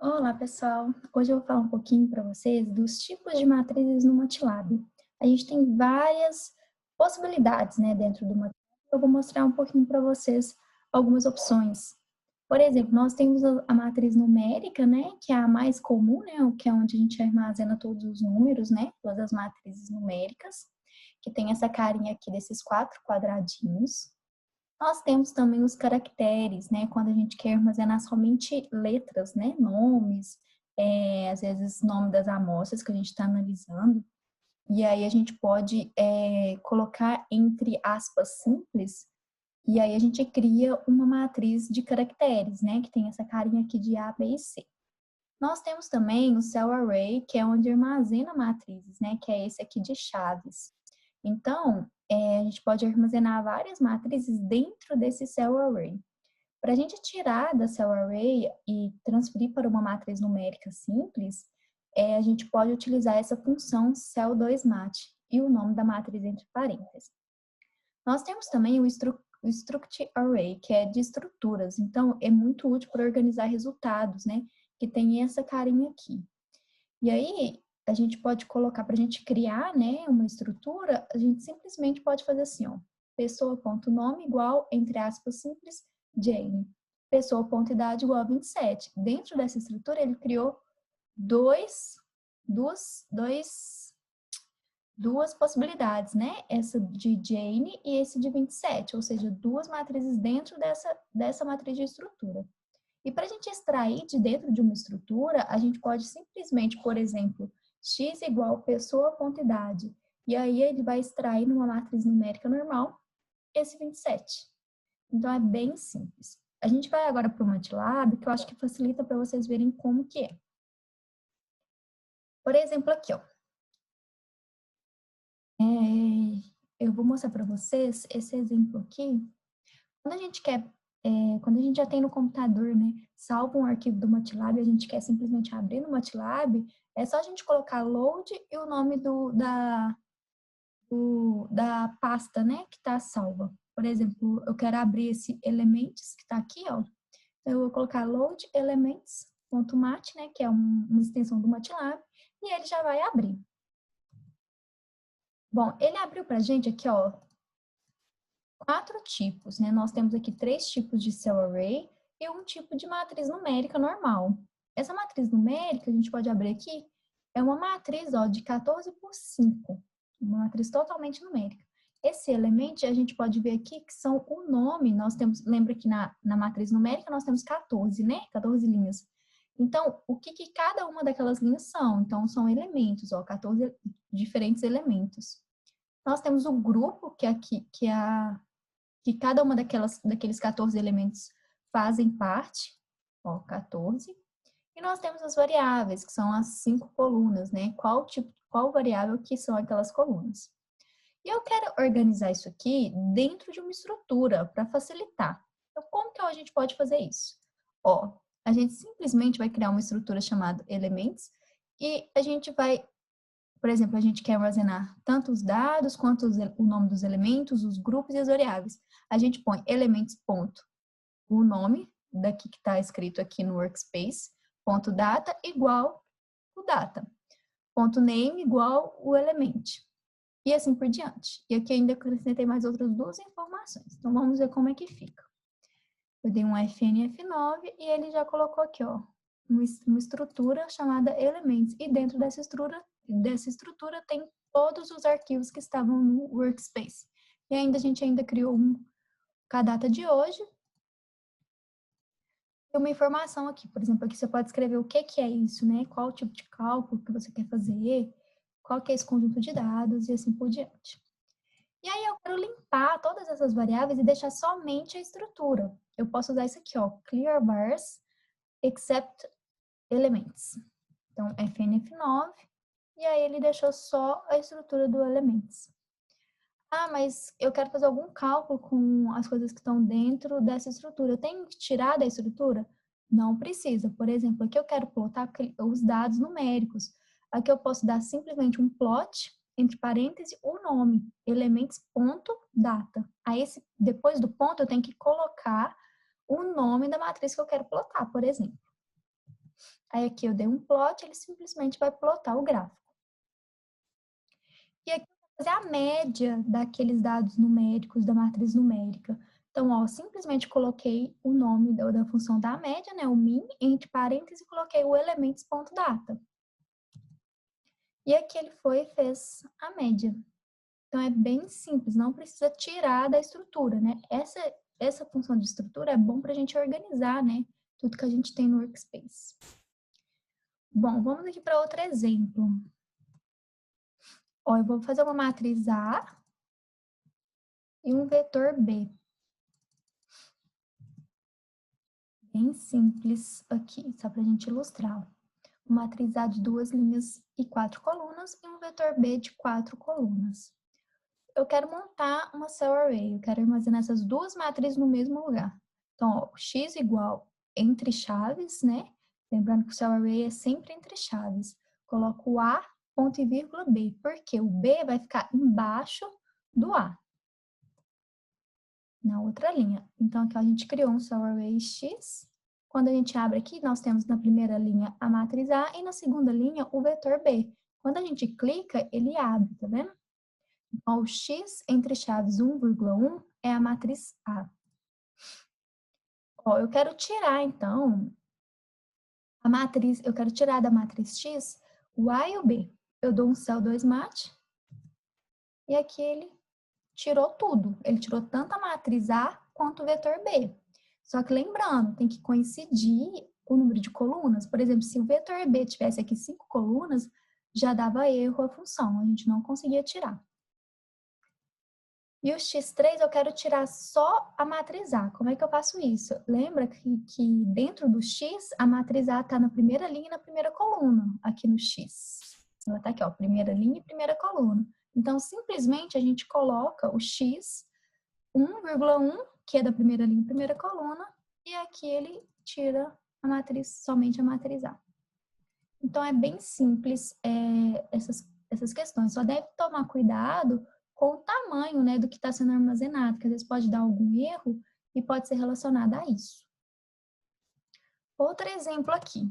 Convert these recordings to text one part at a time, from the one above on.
Olá, pessoal! Hoje eu vou falar um pouquinho para vocês dos tipos de matrizes no MATLAB. A gente tem várias possibilidades, né, dentro do MATLAB. Eu vou mostrar um pouquinho para vocês algumas opções. Por exemplo, nós temos a matriz numérica, né, que é a mais comum, né, que é onde a gente armazena todos os números, né, todas as matrizes numéricas, que tem essa carinha aqui desses 4 quadradinhos. Nós temos também os caracteres, né? Quando a gente quer armazenar somente letras, né? Nomes, às vezes nome das amostras que a gente está analisando. E aí a gente pode colocar entre aspas simples, e aí a gente cria uma matriz de caracteres, né? Que tem essa carinha aqui de A, B e C. Nós temos também o cell array, que é onde armazena matrizes, né? Que é esse aqui de chaves. Então, a gente pode armazenar várias matrizes dentro desse cell array. Para a gente tirar da cell array e transferir para uma matriz numérica simples, a gente pode utilizar essa função cell2mat e o nome da matriz entre parênteses. Nós temos também o struct array, que é de estruturas. Então, é muito útil para organizar resultados, né? Que tem essa carinha aqui. E aí, a gente pode colocar, para a gente criar, né, uma estrutura, a gente simplesmente pode fazer assim, ó. Pessoa.nome igual, entre aspas, simples, Jane. Pessoa.idade igual a 27. Dentro dessa estrutura, ele criou duas possibilidades, né? Essa de Jane e esse de 27, ou seja, duas matrizes dentro dessa matriz de estrutura. E para a gente extrair de dentro de uma estrutura, a gente pode simplesmente, por exemplo, x igual pessoa.idade. E aí ele vai extrair numa matriz numérica normal esse 27. Então é bem simples. A gente vai agora para o MATLAB, que eu acho que facilita para vocês verem como que é. Por exemplo, aqui, ó. Eu vou mostrar para vocês esse exemplo aqui. Quando a gente quer, quando a gente já tem no computador, né, salva um arquivo do MATLAB, a gente quer simplesmente abrir no MATLAB, é só a gente colocar load e o nome da pasta, né, que está salva. Por exemplo, eu quero abrir esse elements que está aqui, ó. Então, eu vou colocar load elements.mat, né, que é uma extensão do MATLAB, e ele já vai abrir. Bom, ele abriu pra gente aqui, ó, 4 tipos, né? Nós temos aqui 3 tipos de cell array e um tipo de matriz numérica normal. Essa matriz numérica, a gente pode abrir aqui, é uma matriz, ó, de 14 por 5, uma matriz totalmente numérica. Esse elemento, a gente pode ver aqui que são o nome, nós temos, lembra que na matriz numérica nós temos 14, né? 14 linhas. Então, o que cada uma daquelas linhas são? Então, são elementos, ó, 14 diferentes elementos. Nós temos o grupo, que é aqui, que cada uma daqueles 14 elementos fazem parte, ó, 14. E nós temos as variáveis, que são as 5 colunas, né? Qual variável que são aquelas colunas. E eu quero organizar isso aqui dentro de uma estrutura para facilitar. Então, como que a gente pode fazer isso? Ó, a gente simplesmente vai criar uma estrutura chamada elementos e a gente vai, por exemplo, a gente quer armazenar tanto os dados quanto o nome dos elementos, os grupos e as variáveis. A gente põe elementos ponto, o nome daqui que está escrito aqui no workspace, ponto data igual o data, ponto name igual o element, e assim por diante. E aqui ainda acrescentei mais outras 2 informações. Então, vamos ver como é que fica. Eu dei um FN F9 e ele já colocou aqui, ó, uma estrutura chamada Elements. E dentro dessa estrutura tem todos os arquivos que estavam no Workspace. E ainda a gente criou com a data de hoje. E uma informação aqui, por exemplo, aqui você pode escrever o que é isso, né? Qual o tipo de cálculo que você quer fazer, qual que é esse conjunto de dados e assim por diante. E aí eu quero limpar todas essas variáveis e deixar somente a estrutura. Eu posso usar isso aqui, ó, clear vars except elements. Então, FNF9, e aí ele deixou só a estrutura do elements. Ah, mas eu quero fazer algum cálculo com as coisas que estão dentro dessa estrutura. Eu tenho que tirar da estrutura? Não precisa. Por exemplo, aqui eu quero plotar os dados numéricos. Aqui eu posso dar simplesmente um plot, entre parênteses, o nome, elements.data. Aí, depois do ponto, eu tenho que colocar o nome da matriz que eu quero plotar, por exemplo. Aí aqui eu dei um plot, ele simplesmente vai plotar o gráfico. E aqui eu vou fazer a média daqueles dados numéricos da matriz numérica. Então, ó, simplesmente coloquei o nome da função da média, né, o min, entre parênteses, e coloquei o elementos.data. E aqui ele foi e fez a média. Então, é bem simples, não precisa tirar da estrutura, né? Essa função de estrutura é bom para a gente organizar, né? Tudo que a gente tem no Workspace. Bom, vamos aqui para outro exemplo. Ó, eu vou fazer uma matriz A e um vetor B. Bem simples aqui, só para a gente ilustrar. Uma matriz A de 2 linhas e 4 colunas e um vetor B de 4 colunas. Eu quero montar uma cell array, eu quero armazenar essas duas matrizes no mesmo lugar. Então, ó, x igual entre chaves, né? Lembrando que o cell array é sempre entre chaves. Coloco o A, ponto e vírgula B, porque o B vai ficar embaixo do A, na outra linha. Então, aqui ó, a gente criou um cell array x. Quando a gente abre aqui, nós temos na primeira linha a matriz A e na segunda linha o vetor B. Quando a gente clica, ele abre, tá vendo? Então, o x entre chaves 1,1 é a matriz A. Ó, eu quero tirar, então, a matriz, eu quero tirar da matriz X o A e o B. Eu dou um cell 2 mat e aqui ele tirou tudo. Ele tirou tanto a matriz A quanto o vetor B. Só que lembrando, tem que coincidir o número de colunas. Por exemplo, se o vetor B tivesse aqui 5 colunas, já dava erro a função, a gente não conseguia tirar. E o x3 eu quero tirar só a matriz A. Como é que eu faço isso? Lembra que dentro do x, a matriz A está na primeira linha e na primeira coluna, aqui no x. Ela está aqui, ó, primeira linha e primeira coluna. Então, simplesmente a gente coloca o x 1,1, que é da primeira linha e primeira coluna, e aqui ele tira a matriz, somente a matriz A. Então, é bem simples essas questões. Só deve tomar cuidado com o tamanho, né, do que está sendo armazenado, que às vezes pode dar algum erro e pode ser relacionado a isso. Outro exemplo aqui.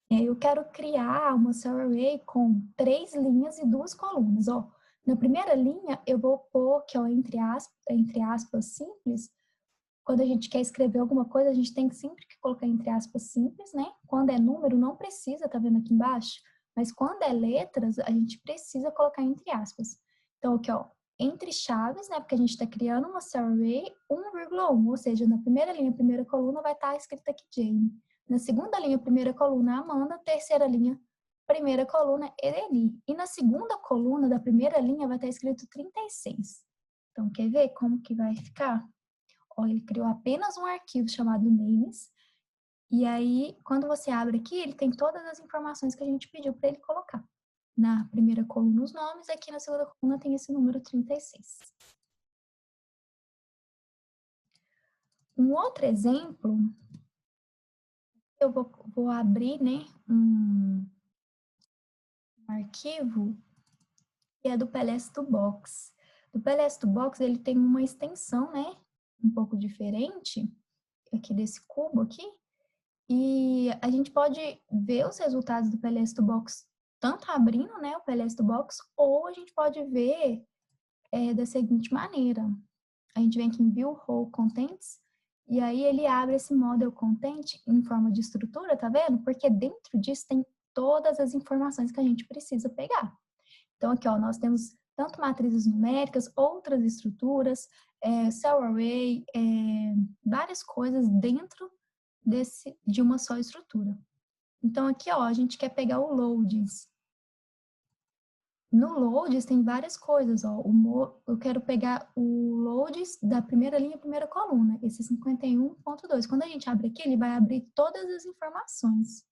Eu quero criar uma cell array com 3 linhas e 2 colunas. Ó, na primeira linha, eu vou pôr, que é entre aspas simples. Quando a gente quer escrever alguma coisa, a gente tem sempre que colocar entre aspas simples, né? Quando é número, não precisa, tá vendo aqui embaixo? Mas quando é letras, a gente precisa colocar entre aspas. Então, aqui, ó, entre chaves, né? Porque a gente está criando uma cell array 1,1, ou seja, na primeira linha, primeira coluna, vai estar escrito aqui Jane. Na segunda linha, primeira coluna, Amanda. Terceira linha, primeira coluna, Eleni. E na segunda coluna da primeira linha vai estar escrito 36. Então, quer ver como que vai ficar? Ó, ele criou apenas um arquivo chamado names. E aí, quando você abre aqui, ele tem todas as informações que a gente pediu para ele colocar. Na primeira coluna, os nomes, aqui na segunda coluna tem esse número 36. Um outro exemplo, eu vou abrir, né, um arquivo que é do PLS2Box. Do PLS2Box, ele tem uma extensão, né, um pouco diferente, aqui desse cubo aqui, e a gente pode ver os resultados do PLS2Box tanto abrindo, né, o PLS2Box, ou a gente pode ver da seguinte maneira. A gente vem aqui em View Whole Contents, e aí ele abre esse Model Content em forma de estrutura, tá vendo? Porque dentro disso tem todas as informações que a gente precisa pegar. Então aqui, ó, nós temos tanto matrizes numéricas, outras estruturas, cell array, várias coisas dentro de uma só estrutura. Então, aqui, ó, a gente quer pegar o loads. No loads tem várias coisas, ó. Eu quero pegar o loads da primeira linha, primeira coluna, esse 51.2. Quando a gente abre aqui, ele vai abrir todas as informações.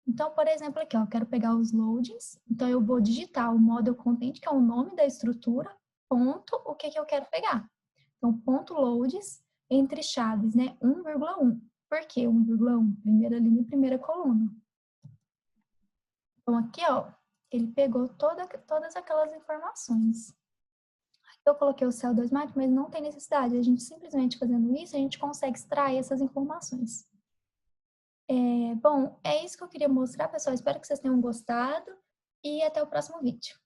Então, por exemplo, aqui, ó, eu quero pegar os loads. Então, eu vou digitar o model content, que é o nome da estrutura, ponto, o que eu quero pegar. Então, ponto loads, entre chaves, né, 1,1. Por que 1,1? Primeira linha, primeira coluna. Então, aqui, ó, ele pegou todas aquelas informações. Eu coloquei o cell 2 mat, mas não tem necessidade. A gente simplesmente fazendo isso, a gente consegue extrair essas informações. Bom, é isso que eu queria mostrar, pessoal. Espero que vocês tenham gostado e até o próximo vídeo.